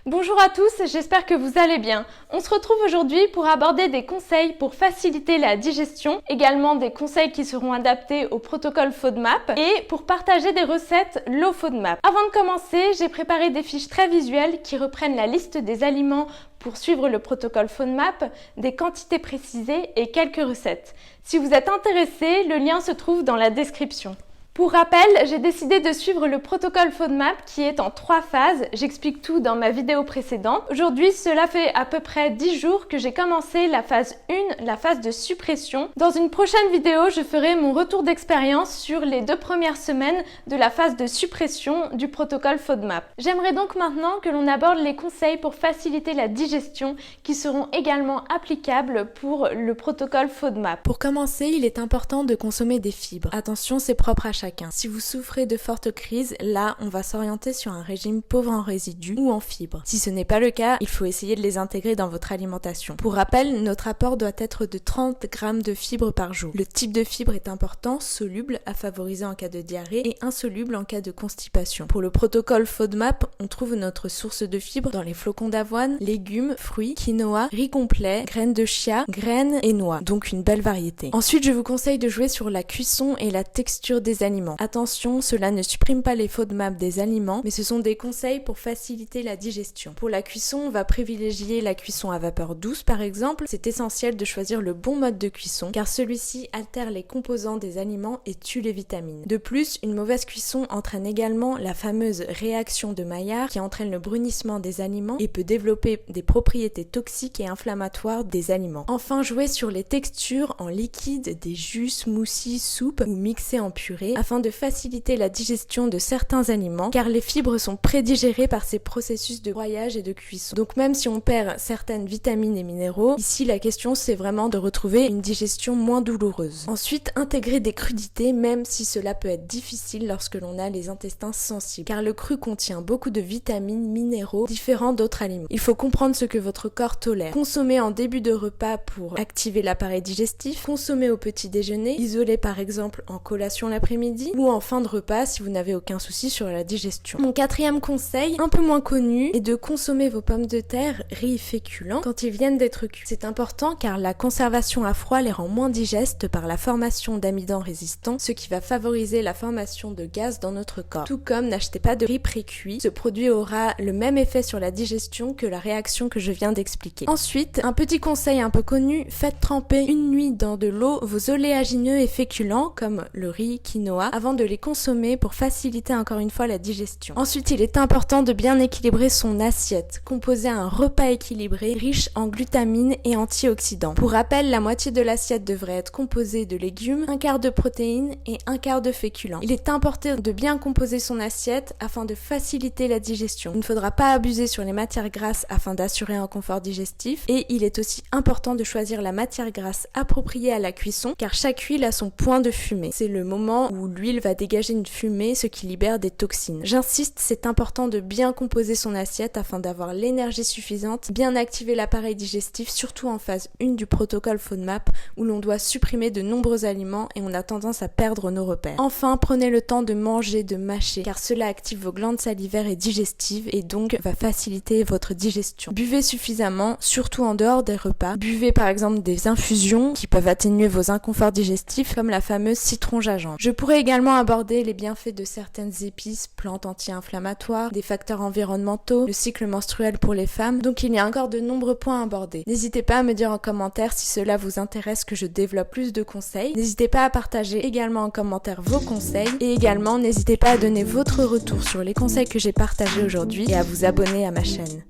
Bonjour à tous, j'espère que vous allez bien. On se retrouve aujourd'hui pour aborder des conseils pour faciliter la digestion, également des conseils qui seront adaptés au protocole FODMAP et pour partager des recettes low FODMAP. Avant de commencer, j'ai préparé des fiches très visuelles qui reprennent la liste des aliments pour suivre le protocole FODMAP, des quantités précisées et quelques recettes. Si vous êtes intéressé, le lien se trouve dans la description. Pour rappel, j'ai décidé de suivre le protocole FODMAP qui est en 3 phases. J'explique tout dans ma vidéo précédente. Aujourd'hui, cela fait à peu près 10 jours que j'ai commencé la phase 1, la phase de suppression. Dans une prochaine vidéo, je ferai mon retour d'expérience sur les 2 premières semaines de la phase de suppression du protocole FODMAP. J'aimerais donc maintenant que l'on aborde les conseils pour faciliter la digestion qui seront également applicables pour le protocole FODMAP. Pour commencer, il est important de consommer des fibres. Attention, c'est propre à chacun. Si vous souffrez de fortes crises, là, on va s'orienter sur un régime pauvre en résidus ou en fibres. Si ce n'est pas le cas, il faut essayer de les intégrer dans votre alimentation. Pour rappel, notre apport doit être de 30 grammes de fibres par jour. Le type de fibre est important, soluble à favoriser en cas de diarrhée et insoluble en cas de constipation. Pour le protocole FODMAP, on trouve notre source de fibres dans les flocons d'avoine, légumes, fruits, quinoa, riz complet, graines de chia, graines et noix. Donc une belle variété. Ensuite, je vous conseille de jouer sur la cuisson et la texture des aliments. Attention, cela ne supprime pas les FODMAP des aliments, mais ce sont des conseils pour faciliter la digestion. Pour la cuisson, on va privilégier la cuisson à vapeur douce par exemple. C'est essentiel de choisir le bon mode de cuisson car celui-ci altère les composants des aliments et tue les vitamines. De plus, une mauvaise cuisson entraîne également la fameuse réaction de Maillard qui entraîne le brunissement des aliments et peut développer des propriétés toxiques et inflammatoires des aliments. Enfin, jouer sur les textures en liquide, des jus, smoothies, soupes ou mixés en purée afin de faciliter la digestion de certains aliments car les fibres sont prédigérées par ces processus de broyage et de cuisson. Donc même si on perd certaines vitamines et minéraux, ici la question c'est vraiment de retrouver une digestion moins douloureuse. Ensuite, intégrer des crudités même si cela peut être difficile lorsque l'on a les intestins sensibles car le cru contient beaucoup de vitamines, minéraux différents d'autres aliments. Il faut comprendre ce que votre corps tolère. Consommer en début de repas pour activer l'appareil digestif, consommer au petit déjeuner, isoler par exemple en collation l'après-midi ou en fin de repas si vous n'avez aucun souci sur la digestion. Mon 4e conseil, un peu moins connu, est de consommer vos pommes de terre, riz et féculents quand ils viennent d'être cuits. C'est important car la conservation à froid les rend moins digestes par la formation d'amidon résistant, ce qui va favoriser la formation de gaz dans notre corps. Tout comme n'achetez pas de riz pré-cuit, ce produit aura le même effet sur la digestion que la réaction que je viens d'expliquer. Ensuite, un petit conseil un peu connu, faites tremper une nuit dans de l'eau vos oléagineux et féculents comme le riz, quinoa, avant de les consommer pour faciliter encore une fois la digestion. Ensuite, il est important de bien équilibrer son assiette. Composez un repas équilibré, riche en glutamine et antioxydants. Pour rappel, la moitié de l'assiette devrait être composée de légumes, un quart de protéines et un quart de féculents. Il est important de bien composer son assiette afin de faciliter la digestion. Il ne faudra pas abuser sur les matières grasses afin d'assurer un confort digestif et il est aussi important de choisir la matière grasse appropriée à la cuisson car chaque huile a son point de fumée. C'est le moment où l'huile va dégager une fumée, ce qui libère des toxines. J'insiste, c'est important de bien composer son assiette afin d'avoir l'énergie suffisante, bien activer l'appareil digestif, surtout en phase 1 du protocole FODMAP où l'on doit supprimer de nombreux aliments et on a tendance à perdre nos repères. Enfin, prenez le temps de manger, de mâcher, car cela active vos glandes salivaires et digestives et donc va faciliter votre digestion. Buvez suffisamment, surtout en dehors des repas. Buvez par exemple des infusions qui peuvent atténuer vos inconforts digestifs comme la fameuse citron gingembre. Je pourrais également aborder les bienfaits de certaines épices, plantes anti-inflammatoires, des facteurs environnementaux, le cycle menstruel pour les femmes, donc il y a encore de nombreux points à aborder. N'hésitez pas à me dire en commentaire si cela vous intéresse que je développe plus de conseils. N'hésitez pas à partager également en commentaire vos conseils et également n'hésitez pas à donner votre retour sur les conseils que j'ai partagés aujourd'hui et à vous abonner à ma chaîne.